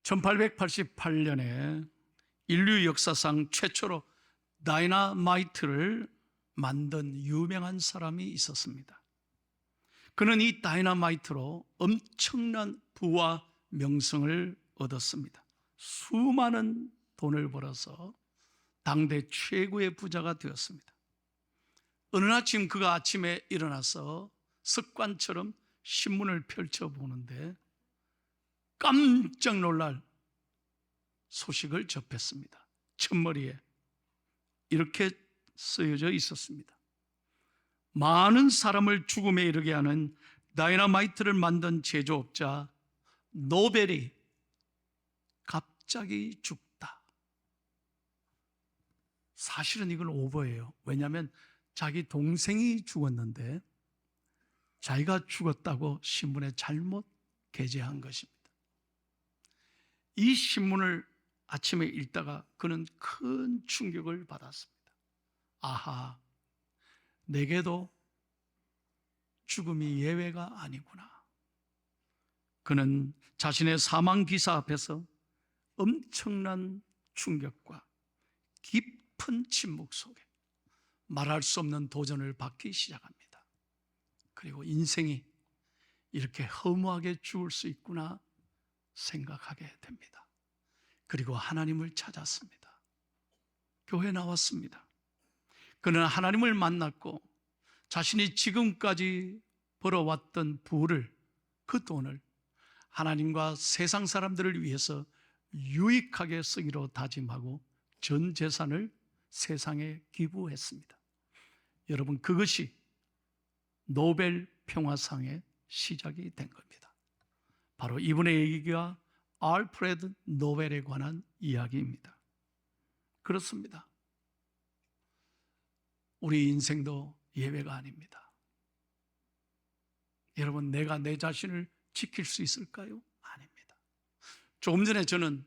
1888년에 인류 역사상 최초로 다이너마이트를 만든 유명한 사람이 있었습니다. 그는 이 다이너마이트로 엄청난 부와 명성을 얻었습니다. 수많은 돈을 벌어서 당대 최고의 부자가 되었습니다. 어느 아침 그가 아침에 일어나서 습관처럼 신문을 펼쳐보는데 깜짝 놀랄 소식을 접했습니다. 첫머리에 이렇게 쓰여져 있었습니다. 많은 사람을 죽음에 이르게 하는 다이너마이트를 만든 제조업자 노벨이 갑자기 죽다. 사실은 이건 오버예요. 왜냐하면 자기 동생이 죽었는데 자기가 죽었다고 신문에 잘못 게재한 것입니다. 이 신문을 아침에 읽다가 그는 큰 충격을 받았습니다. 아하, 내게도 죽음이 예외가 아니구나. 그는 자신의 사망 기사 앞에서 엄청난 충격과 깊은 침묵 속에 말할 수 없는 도전을 받기 시작합니다. 그리고 인생이 이렇게 허무하게 죽을 수 있구나 생각하게 됩니다. 그리고 하나님을 찾았습니다. 교회에 나왔습니다. 그는 하나님을 만났고 자신이 지금까지 벌어왔던 부를, 그 돈을 하나님과 세상 사람들을 위해서 유익하게 쓰기로 다짐하고 전 재산을 세상에 기부했습니다. 여러분, 그것이 노벨 평화상의 시작이 된 겁니다. 바로 이분의 얘기가 알프레드 노벨에 관한 이야기입니다. 그렇습니다. 우리 인생도 예외가 아닙니다. 여러분, 내가 내 자신을 지킬 수 있을까요? 아닙니다. 조금 전에 저는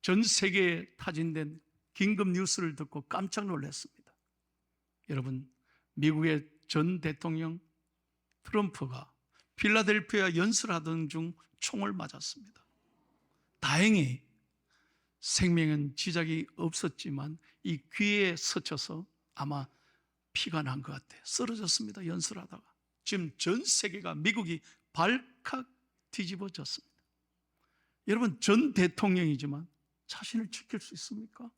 전 세계에 타진된 긴급 뉴스를 듣고 깜짝 놀랐습니다. 여러분, 미국의 전 대통령 트럼프가 필라델피아 연설하던 중 총을 맞았습니다. 다행히 생명은 지장이 없었지만 이 귀에 스쳐서 아마 피가 난 것 같아요. 쓰러졌습니다. 연설하다가. 지금 전 세계가, 미국이 발칵 뒤집어졌습니다. 여러분, 전 대통령이지만 자신을 지킬 수 있습니까?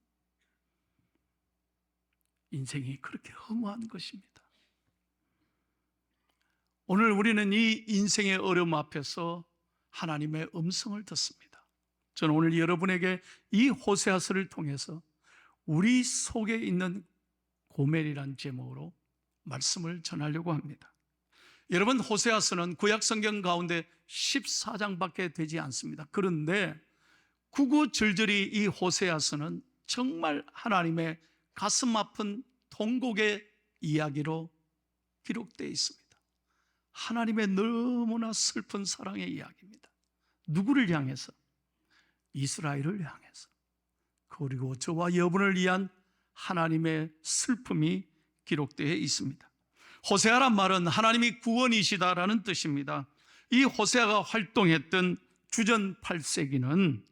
인생이 그렇게 허무한 것입니다. 오늘 우리는 이 인생의 어려움 앞에서 하나님의 음성을 듣습니다. 저는 오늘 여러분에게 이 호세아서를 통해서 우리 속에 있는 고멜이란 제목으로 말씀을 전하려고 합니다. 여러분, 호세아서는 구약 성경 가운데 14장밖에 되지 않습니다. 그런데 구구절절히 이 호세아서는 정말 하나님의 가슴 아픈 통곡의 이야기로 기록되어 있습니다. 하나님의 너무나 슬픈 사랑의 이야기입니다. 누구를 향해서? 이스라엘을 향해서. 그리고 저와 여러분을 위한 하나님의 슬픔이 기록되어 있습니다. 호세아란 말은 하나님이 구원이시다라는 뜻입니다. 이 호세아가 활동했던 주전 8세기는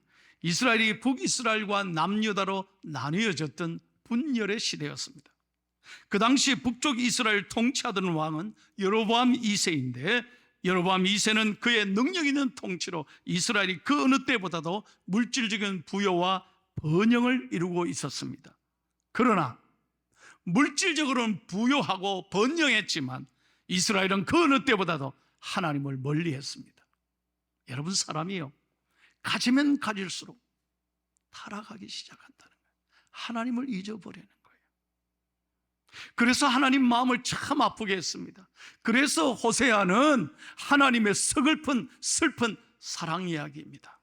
이스라엘이 북이스라엘과 남유다로 나뉘어졌던 분열의 시대였습니다. 그 당시 북쪽 이스라엘 통치하던 왕은 여로보암 2세인데 여로보암 2세는 그의 능력 있는 통치로 이스라엘이 그 어느 때보다도 물질적인 부여와 번영을 이루고 있었습니다. 그러나 물질적으로는 부유하고 번영했지만 이스라엘은 그 어느 때보다도 하나님을 멀리했습니다. 여러분, 사람이요, 가지면 가질수록 타락하기 시작한다는 거예요. 하나님을 잊어버리는 거예요. 그래서 하나님 마음을 참 아프게 했습니다. 그래서 호세아는 하나님의 서글픈 슬픈 사랑 이야기입니다.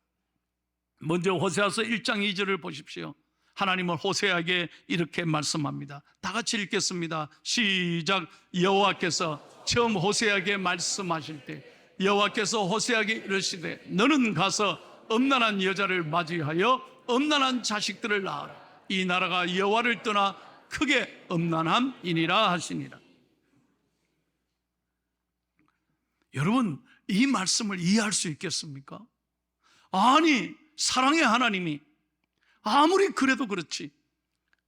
먼저 호세아서 1장 2절을 보십시오. 하나님은 호세아에게 이렇게 말씀합니다. 다 같이 읽겠습니다. 시작. 여호와께서 처음 호세아에게 말씀하실 때 여호와께서 호세아에게 이르시되 너는 가서 음란한 여자를 맞이하여 음란한 자식들을 낳아라. 이 나라가 여호와를 떠나 크게 음란함이니라 하시니라. 여러분, 이 말씀을 이해할 수 있겠습니까? 아니, 사랑의 하나님이 아무리 그래도 그렇지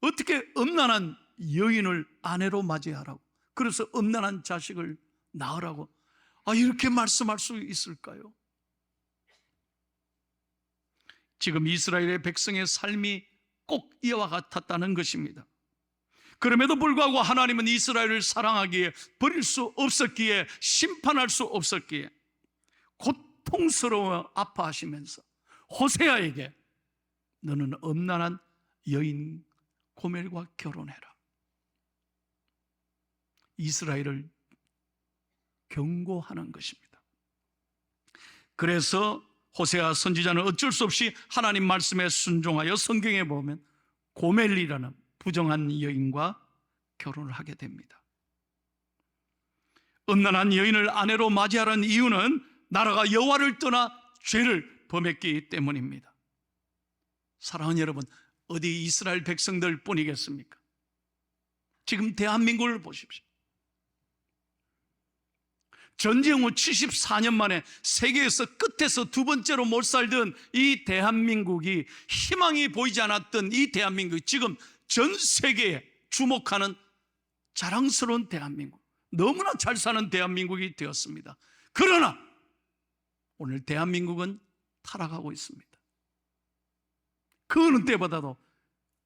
어떻게 음란한 여인을 아내로 맞이하라고, 그래서 음란한 자식을 낳으라고 이렇게 말씀할 수 있을까요? 지금 이스라엘의 백성의 삶이 꼭 이와 같았다는 것입니다. 그럼에도 불구하고 하나님은 이스라엘을 사랑하기에, 버릴 수 없었기에, 심판할 수 없었기에 고통스러워 아파하시면서 호세아에게 너는 음란한 여인 고멜과 결혼해라, 이스라엘을 경고하는 것입니다. 그래서 호세아 선지자는 어쩔 수 없이 하나님 말씀에 순종하여 성경에 보면 고멜이라는 부정한 여인과 결혼을 하게 됩니다. 음란한 여인을 아내로 맞이하라는 이유는 나라가 여호와를 떠나 죄를 범했기 때문입니다. 사랑하는 여러분, 어디 이스라엘 백성들 뿐이겠습니까? 지금 대한민국을 보십시오. 전쟁 후 74년 만에 세계에서 끝에서 두 번째로 못 살던 이 대한민국이, 희망이 보이지 않았던 이 대한민국이 지금 전 세계에 주목하는 자랑스러운 대한민국, 너무나 잘 사는 대한민국이 되었습니다. 그러나 오늘 대한민국은 타락하고 있습니다. 그 어느 때보다도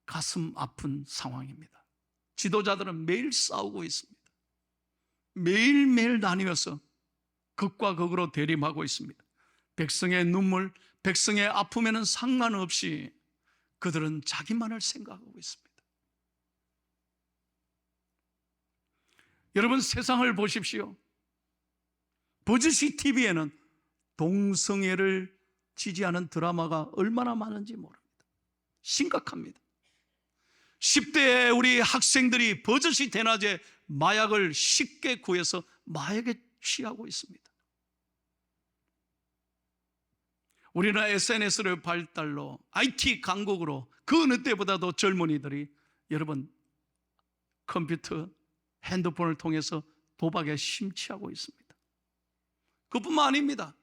가슴 아픈 상황입니다. 지도자들은 매일 싸우고 있습니다. 매일매일 나뉘어서 극과 극으로 대립하고 있습니다. 백성의 눈물, 백성의 아픔에는 상관없이 그들은 자기만을 생각하고 있습니다. 여러분, 세상을 보십시오. 버즈시 TV에는 동성애를 지지하는 드라마가 얼마나 많은지 모릅니다. 심각합니다. 10대의 우리 학생들이 버젓이 대낮에 마약을 쉽게 구해서 마약에 취하고 있습니다. 우리는 SNS를 발달로, IT 강국으로 그 어느 때보다도 젊은이들이 여러분 컴퓨터, 핸드폰을 통해서 도박에 심취하고 있습니다. 그뿐만 아닙니다.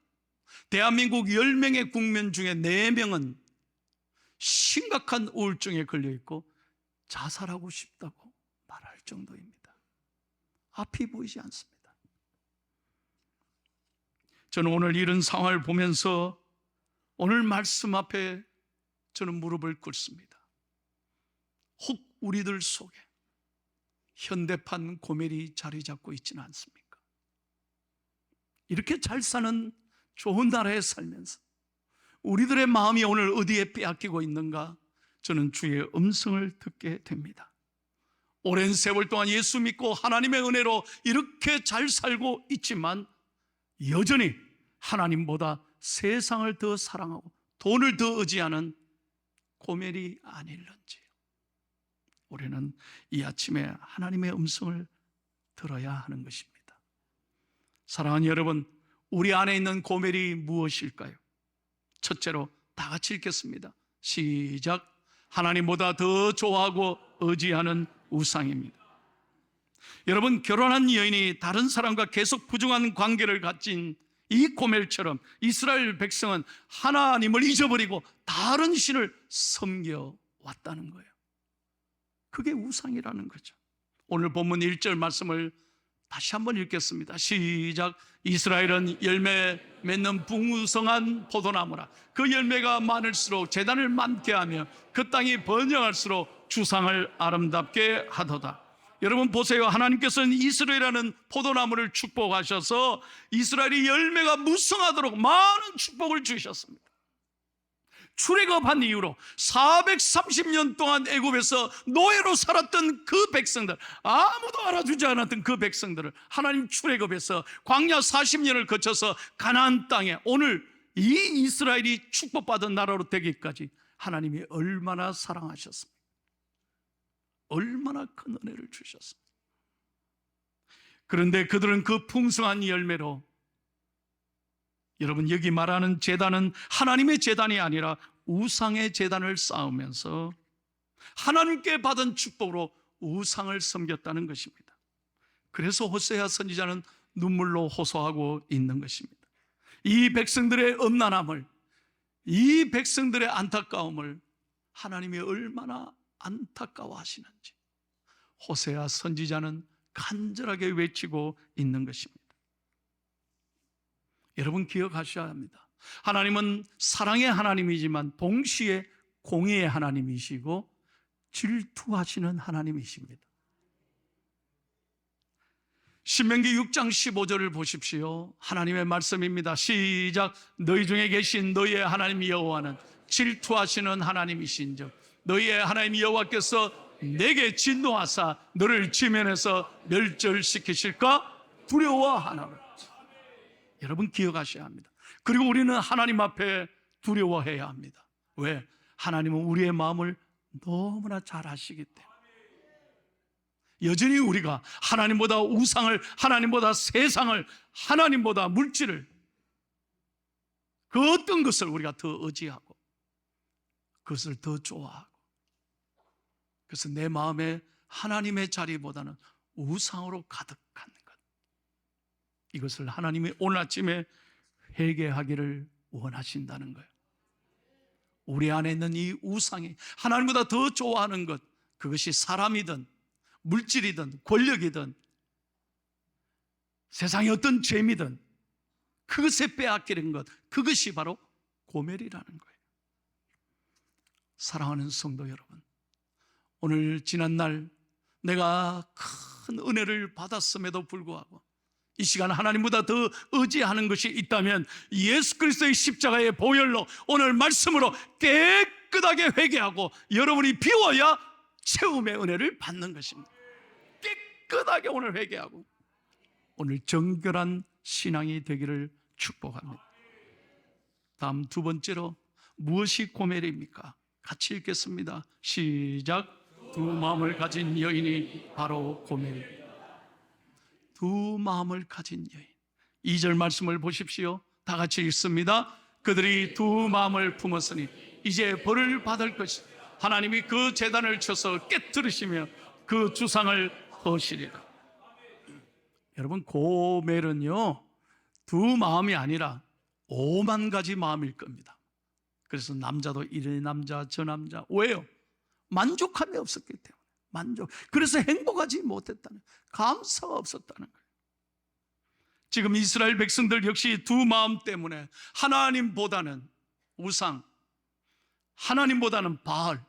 대한민국 10명의 국민 중에 4명은 심각한 우울증에 걸려 있고 자살하고 싶다고 말할 정도입니다. 앞이 보이지 않습니다. 저는 오늘 이런 상황을 보면서 오늘 말씀 앞에 저는 무릎을 꿇습니다. 혹 우리들 속에 현대판 고멜이 자리 잡고 있지는 않습니까? 이렇게 잘 사는 좋은 나라에 살면서 우리들의 마음이 오늘 어디에 빼앗기고 있는가? 저는 주의 음성을 듣게 됩니다. 오랜 세월 동안 예수 믿고 하나님의 은혜로 이렇게 잘 살고 있지만 여전히 하나님보다 세상을 더 사랑하고 돈을 더 의지하는 고멜이 아닐런지, 우리는 이 아침에 하나님의 음성을 들어야 하는 것입니다. 사랑하는 여러분, 우리 안에 있는 고멜이 무엇일까요? 첫째로 다 같이 읽겠습니다. 시작. 하나님보다 더 좋아하고 의지하는 우상입니다. 여러분, 결혼한 여인이 다른 사람과 계속 부정한 관계를 가진 이 고멜처럼 이스라엘 백성은 하나님을 잊어버리고 다른 신을 섬겨왔다는 거예요. 그게 우상이라는 거죠. 오늘 본문 1절 말씀을 다시 한번 읽겠습니다. 시작. 이스라엘은 열매 맺는 풍성한 포도나무라. 그 열매가 많을수록 제단을 많게 하며 그 땅이 번영할수록 주상을 아름답게 하도다. 여러분 보세요. 하나님께서는 이스라엘이라는 포도나무를 축복하셔서 이스라엘이 열매가 무성하도록 많은 축복을 주셨습니다. 출애굽한 이후로 430년 동안 애굽에서 노예로 살았던 그 백성들, 아무도 알아주지 않았던 그 백성들을 하나님 출애굽에서 광야 40년을 거쳐서 가나안 땅에 오늘 이 이스라엘이 축복받은 나라로 되기까지 하나님이 얼마나 사랑하셨습니까? 얼마나 큰 은혜를 주셨습니까? 그런데 그들은 그 풍성한 열매로, 여러분 여기 말하는 제단은 하나님의 제단이 아니라 우상의 제단을 쌓으면서 하나님께 받은 축복으로 우상을 섬겼다는 것입니다. 그래서 호세아 선지자는 눈물로 호소하고 있는 것입니다. 이 백성들의 음란함을 이 백성들의 안타까움을 하나님이 얼마나 안타까워하시는지 호세아 선지자는 간절하게 외치고 있는 것입니다. 여러분 기억하셔야 합니다. 하나님은 사랑의 하나님이지만 동시에 공의의 하나님이시고 질투하시는 하나님이십니다. 신명기 6장 15절을 보십시오. 하나님의 말씀입니다. 시작. 너희 중에 계신 너희의 하나님 여호와는 질투하시는 하나님이신즉 너희의 하나님 여호와께서 내게 진노하사 너를 지면에서 멸절시키실까 두려워하나라. 여러분 기억하셔야 합니다. 그리고 우리는 하나님 앞에 두려워해야 합니다. 왜? 하나님은 우리의 마음을 너무나 잘 아시기 때문에. 여전히 우리가 하나님보다 우상을, 하나님보다 세상을, 하나님보다 물질을, 그 어떤 것을 우리가 더 의지하고 그것을 더 좋아하고, 그래서 내 마음에 하나님의 자리보다는 우상으로 가득한 것, 이것을 하나님이 오늘 아침에 회개하기를 원하신다는 거예요. 우리 안에 있는 이 우상이 하나님보다 더 좋아하는 것, 그것이 사람이든 물질이든 권력이든 세상의 어떤 재미든 그것에 빼앗기는 것, 그것이 바로 고멜이라는 거예요. 사랑하는 성도 여러분, 오늘 지난날 내가 큰 은혜를 받았음에도 불구하고 이 시간 하나님보다 더 의지하는 것이 있다면 예수 그리스도의 십자가의 보혈로 오늘 말씀으로 깨끗하게 회개하고 여러분이 비워야 채움의 은혜를 받는 것입니다. 깨끗하게 오늘 회개하고 오늘 정결한 신앙이 되기를 축복합니다. 다음 두 번째로 무엇이 고멜입니까? 같이 읽겠습니다. 시작. 두 마음을 가진 여인이 바로 고멜입니다. 두 마음을 가진 여인. 2절 말씀을 보십시오. 다 같이 읽습니다. 그들이 두 마음을 품었으니 이제 벌을 받을 것이다. 하나님이 그 제단을 쳐서 깨뜨리시며 그 주상을 허시리라. 여러분, 고멜은요 두 마음이 아니라 5만 가지 마음일 겁니다. 그래서 남자도 이 남자 저 남자. 왜요? 만족함이 없었기 때문에. 그래서 행복하지 못했다는, 감사가 없었다는 거예요. 지금 이스라엘 백성들 역시 두 마음 때문에 하나님보다는 우상, 하나님보다는 바알,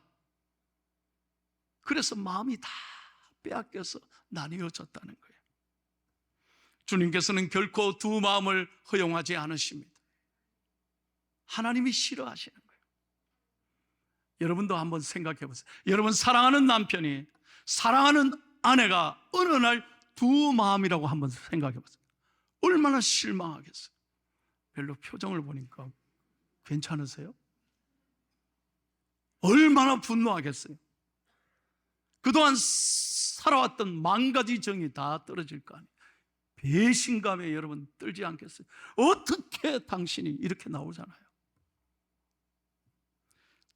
그래서 마음이 다 빼앗겨서 나뉘어졌다는 거예요. 주님께서는 결코 두 마음을 허용하지 않으십니다. 하나님이 싫어하시는 거예요. 여러분도 한번 생각해 보세요. 여러분, 사랑하는 남편이, 사랑하는 아내가 어느 날 두 마음이라고 한번 생각해 보세요. 얼마나 실망하겠어요. 별로 표정을 보니까 괜찮으세요? 얼마나 분노하겠어요. 그동안 살아왔던 만 가지 정이 다 떨어질 거 아니에요. 배신감에 여러분 떨지 않겠어요? 어떻게 당신이 이렇게 나오잖아요.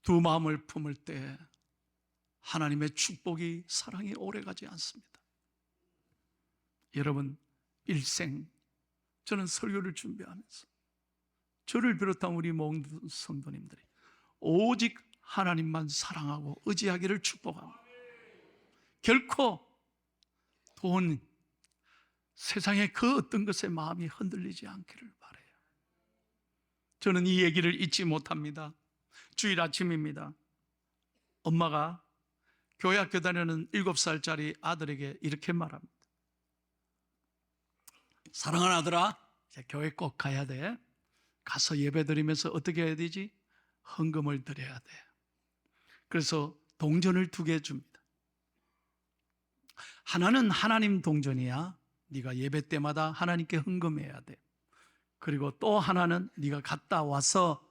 두 마음을 품을 때 하나님의 축복이, 사랑이 오래가지 않습니다. 여러분, 일생 저는 설교를 준비하면서 저를 비롯한 우리 모든 성도님들이 오직 하나님만 사랑하고 의지하기를 축복합니다. 결코 돈, 세상의 그 어떤 것에 마음이 흔들리지 않기를 바라요. 저는 이 얘기를 잊지 못합니다. 주일 아침입니다. 엄마가 교회 학교 다니는 7살짜리 아들에게 이렇게 말합니다. 사랑하는 아들아, 이제 교회 꼭 가야 돼. 가서 예배 드리면서 어떻게 해야 되지? 헌금을 드려야 돼. 그래서 동전을 2개 줍니다. 하나는 하나님 동전이야. 네가 예배 때마다 하나님께 헌금해야 돼. 그리고 또 하나는 네가 갔다 와서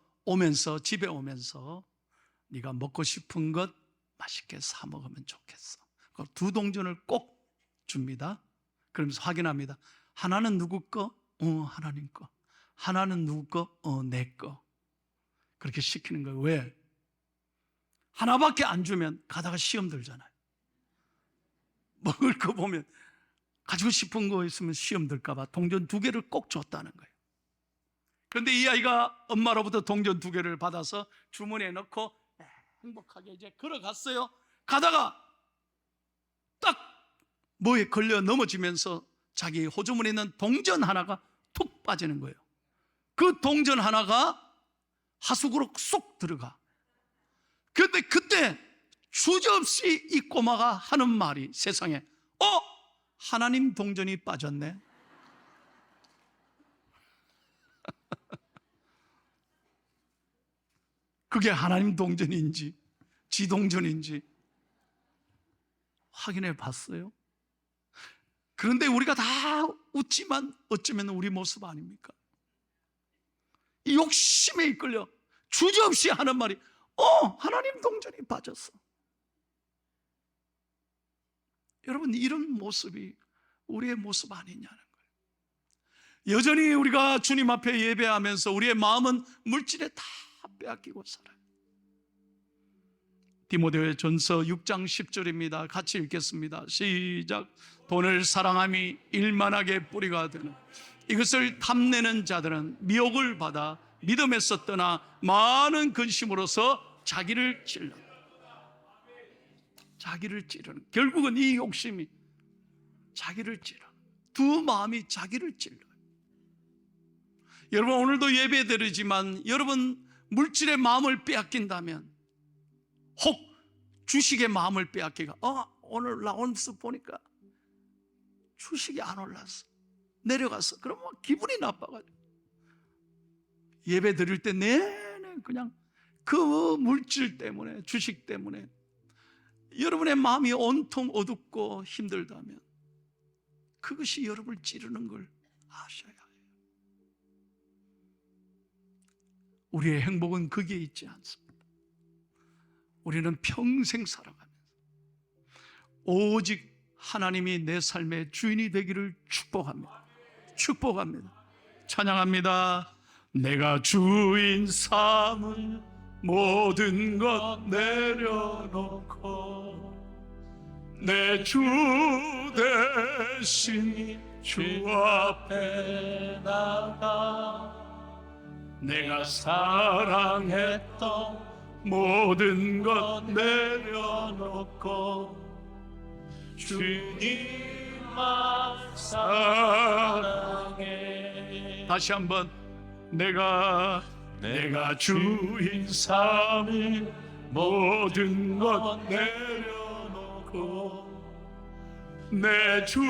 집에 오면서 네가 먹고 싶은 것 맛있게 사 먹으면 좋겠어. 그 2 동전을 꼭 줍니다. 그러면서 확인합니다. 하나는 누구 거? 하나님 거. 하나는 누구 거? 내 거. 그렇게 시키는 거예요. 왜? 하나밖에 안 주면 가다가 시험 들잖아요. 먹을 거 보면 가지고 싶은 거 있으면 시험 들까 봐 동전 2개를 꼭 줬다는 거예요. 그런데 이 아이가 엄마로부터 동전 2개를 받아서 주머니에 넣고 행복하게 이제 걸어갔어요. 가다가 딱 뭐에 걸려 넘어지면서 자기 호주머니에 있는 동전 하나가 툭 빠지는 거예요. 그 동전 하나가 하수구로 쏙 들어가. 그런데 그때 주저없이 이 꼬마가 하는 말이 세상에, 하나님 동전이 빠졌네. 그게 하나님 동전인지 지 동전인지 확인해 봤어요? 그런데 우리가 다 웃지만 어쩌면 우리 모습 아닙니까? 이 욕심에 이끌려 주저없이 하는 말이 하나님 동전이 빠졌어. 여러분, 이런 모습이 우리의 모습 아니냐는 거예요. 여전히 우리가 주님 앞에 예배하면서 우리의 마음은 물질에 다 빼앗기고 살아요. 디모데전서 6장 10절입니다. 같이 읽겠습니다. 시작. 돈을 사랑함이 일만하게 뿌리가 되는 이것을 탐내는 자들은 미혹을 받아 믿음에서 떠나 많은 근심으로서 자기를 찔러. 자기를 찌르는, 결국은 이 욕심이 자기를 찔러. 두 마음이 자기를 찔러요. 여러분, 오늘도 예배 드리지만 여러분 물질의 마음을 빼앗긴다면, 혹 주식의 마음을 빼앗기가, 오늘 라온스 보니까 주식이 안 올랐어, 내려갔어. 그러면 기분이 나빠가지고 예배 드릴 때 내내 그냥 그 물질 때문에, 주식 때문에 여러분의 마음이 온통 어둡고 힘들다면 그것이 여러분을 찌르는 걸 아셔야 해요. 우리의 행복은 거기에 있지 않습니다. 우리는 평생 살아가면서 오직 하나님이 내 삶의 주인이 되기를 축복합니다. 축복합니다. 찬양합니다. 내가 주인 삼은 모든 것 내려놓고 내 주 대신 주 앞에 나가 내가 사랑했던 모든 것 내려놓고 주님만 사랑해. 다시 한번. 내가 주인 삼은 모든 것 내려놓고 내 주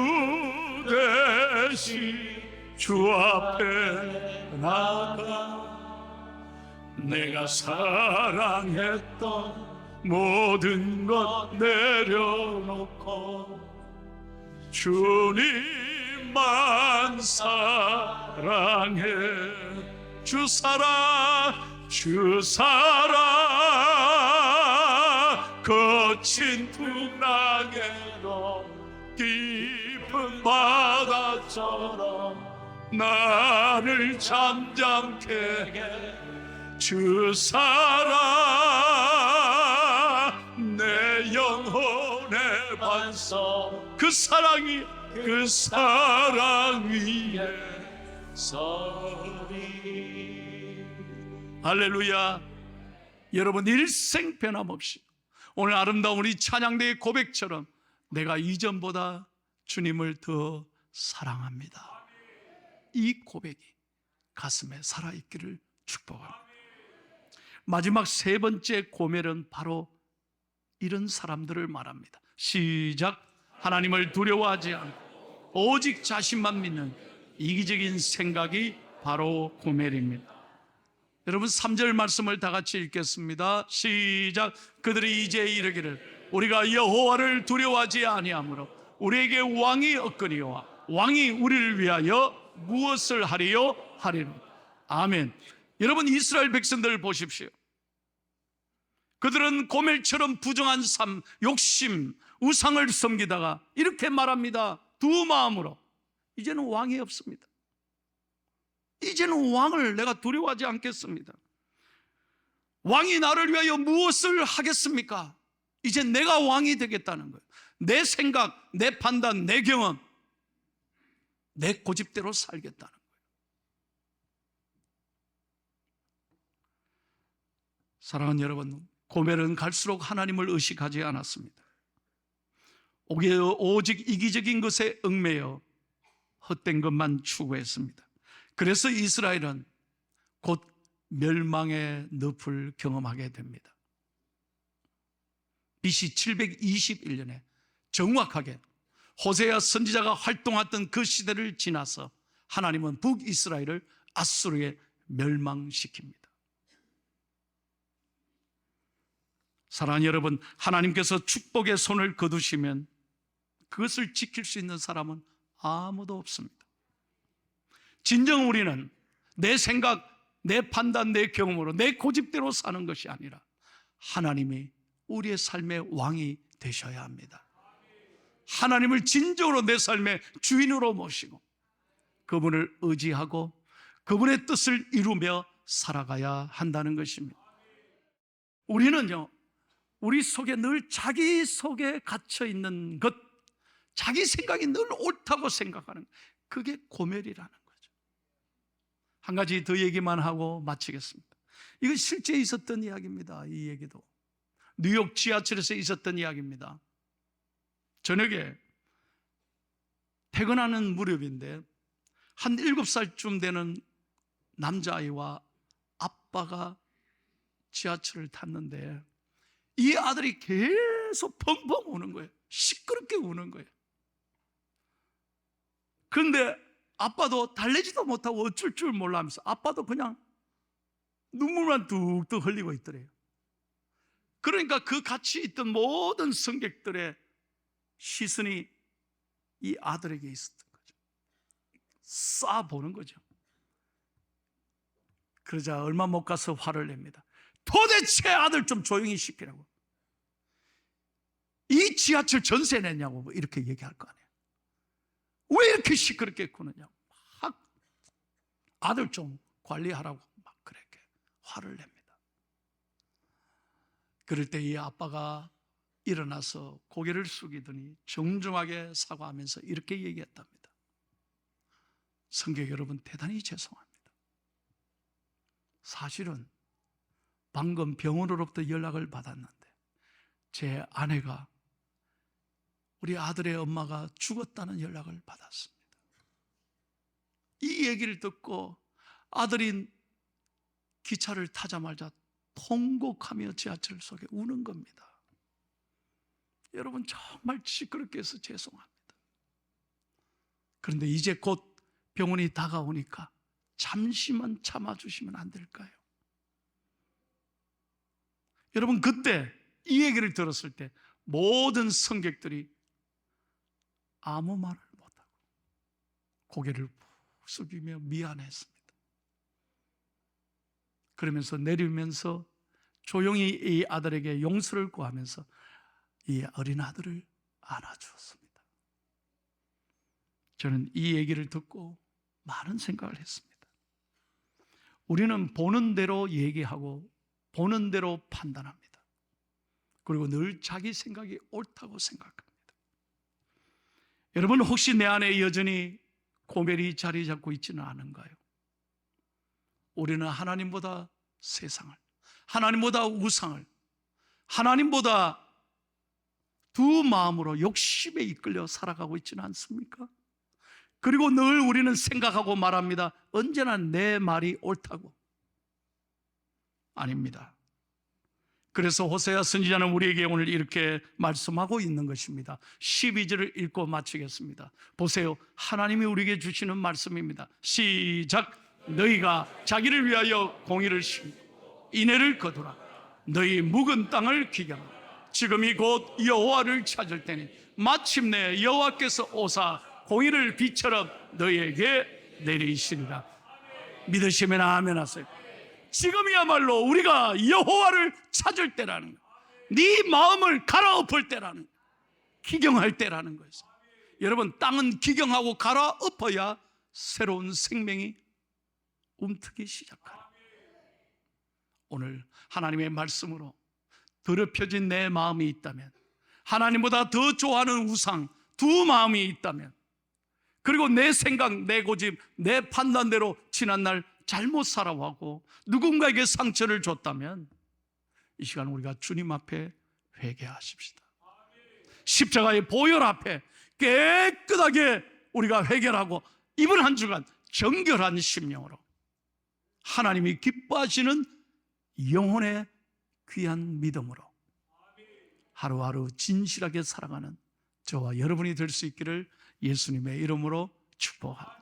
대신 주 앞에 나가 내가 사랑했던 모든 것 내려놓고 주님만 사랑해. 주 사랑 거친 풍랑에도 깊은 바다처럼 나를 잠잠케 해. 주 사랑 내 영혼의 반석. 그 사랑 위에 서리. 할렐루야. 여러분, 일생 변함없이 오늘 아름다운 우리 찬양대의 고백처럼 내가 이전보다 주님을 더 사랑합니다. 이 고백이 가슴에 살아있기를 축복합니다. 마지막 3번째 고멜은 바로 이런 사람들을 말합니다. 시작. 하나님을 두려워하지 않고 오직 자신만 믿는 이기적인 생각이 바로 고멜입니다. 여러분, 3절 말씀을 다 같이 읽겠습니다. 시작. 그들이 이제 이르기를 우리가 여호와를 두려워하지 아니하므로 우리에게 왕이 없거니와 왕이 우리를 위하여 무엇을 하리요? 하리로. 아멘. 여러분, 이스라엘 백성들을 보십시오. 그들은 고멜처럼 부정한 삶, 욕심, 우상을 섬기다가 이렇게 말합니다. 두 마음으로 이제는 왕이 없습니다. 이제는 왕을 내가 두려워하지 않겠습니다. 왕이 나를 위하여 무엇을 하겠습니까? 이제 내가 왕이 되겠다는 거예요. 내 생각, 내 판단, 내 경험, 내 고집대로 살겠다는 거예요. 사랑하는 여러분, 고멜은 갈수록 하나님을 의식하지 않았습니다. 오직 이기적인 것에 얽매여 헛된 것만 추구했습니다. 그래서 이스라엘은 곧 멸망의 늪을 경험하게 됩니다. BC 721년에 정확하게 호세아 선지자가 활동했던 그 시대를 지나서 하나님은 북이스라엘을 아수르에 멸망시킵니다. 사랑하는 여러분, 하나님께서 축복의 손을 거두시면 그것을 지킬 수 있는 사람은 아무도 없습니다. 진정 우리는 내 생각, 내 판단, 내 경험으로, 내 고집대로 사는 것이 아니라 하나님이 우리의 삶의 왕이 되셔야 합니다. 하나님을 진정으로 내 삶의 주인으로 모시고 그분을 의지하고 그분의 뜻을 이루며 살아가야 한다는 것입니다. 우리는요, 우리 속에 늘 자기 속에 갇혀 있는 것, 자기 생각이 늘 옳다고 생각하는, 그게 고멜이라는 거죠. 한 가지 더 얘기만 하고 마치겠습니다. 이건 실제 있었던 이야기입니다. 이 얘기도 뉴욕 지하철에서 있었던 이야기입니다. 저녁에 퇴근하는 무렵인데 한 7살쯤 되는 남자아이와 아빠가 지하철을 탔는데 이 아들이 계속 펑펑 우는 거예요. 시끄럽게 우는 거예요. 그런데 아빠도 달래지도 못하고 어쩔 줄 몰라 하면서 아빠도 그냥 눈물만 뚝뚝 흘리고 있더래요. 그러니까 그 같이 있던 모든 승객들의 시선이 이 아들에게 있었던 거죠. 쏴보는 거죠. 그러자 얼마 못 가서 화를 냅니다. 도대체 아들 좀 조용히 시키라고. 이 지하철 전세 냈냐고 이렇게 얘기할 거 아니에요. 왜 이렇게 시끄럽게 구느냐고. 막 아들 좀 관리하라고 막 그렇게 화를 냅니다. 그럴 때 이 아빠가 일어나서 고개를 숙이더니 정중하게 사과하면서 이렇게 얘기했답니다. 성객 여러분, 대단히 죄송합니다. 사실은 방금 병원으로부터 연락을 받았는데 제 아내가, 우리 아들의 엄마가 죽었다는 연락을 받았습니다. 이 얘기를 듣고 아들이 기차를 타자마자 통곡하며 지하철 속에 우는 겁니다. 여러분, 정말 시끄럽게 해서 죄송합니다. 그런데 이제 곧 병원이 다가오니까 잠시만 참아주시면 안 될까요? 여러분, 그때 이 얘기를 들었을 때 모든 승객들이 아무 말을 못하고 고개를 푹 숙이며 미안했습니다. 그러면서 내리면서 조용히 이 아들에게 용서를 구하면서 이 어린 아들을 안아주었습니다. 저는 이 얘기를 듣고 많은 생각을 했습니다. 우리는 보는 대로 얘기하고 보는 대로 판단합니다. 그리고 늘 자기 생각이 옳다고 생각합니다. 여러분, 혹시 내 안에 여전히 고멜이 자리 잡고 있지는 않은가요? 우리는 하나님보다 세상을, 하나님보다 우상을, 하나님보다 두 마음으로 욕심에 이끌려 살아가고 있지는 않습니까? 그리고 늘 우리는 생각하고 말합니다. 언제나 내 말이 옳다고. 아닙니다. 그래서 호세아 선지자는 우리에게 오늘 이렇게 말씀하고 있는 것입니다. 12절을 읽고 마치겠습니다. 보세요, 하나님이 우리에게 주시는 말씀입니다. 시작. 너희가 자기를 위하여 공의를 심고 인애를 거두라. 너희 묵은 땅을 기경하라. 지금이 곧 여호와를 찾을 때니 마침내 여호와께서 오사 공의를 비처럼 너희에게 내리시리라. 믿으시면 아멘 하세요. 지금이야말로 우리가 여호와를 찾을 때라는 거, 네 마음을 갈아엎을 때라는 거, 기경할 때라는 거예요. 여러분, 땅은 기경하고 갈아엎어야 새로운 생명이 움트기 시작하라. 오늘 하나님의 말씀으로 더럽혀진 내 마음이 있다면, 하나님보다 더 좋아하는 우상 두 마음이 있다면, 그리고 내 생각, 내 고집, 내 판단대로 지난날 잘못 살아가고 누군가에게 상처를 줬다면 이 시간 우리가 주님 앞에 회개하십시다. 십자가의 보혈 앞에 깨끗하게 우리가 회개하고 이번 한 주간 정결한 심령으로 하나님이 기뻐하시는 영혼의 귀한 믿음으로 하루하루 진실하게 살아가는 저와 여러분이 될 수 있기를 예수님의 이름으로 축복합니다.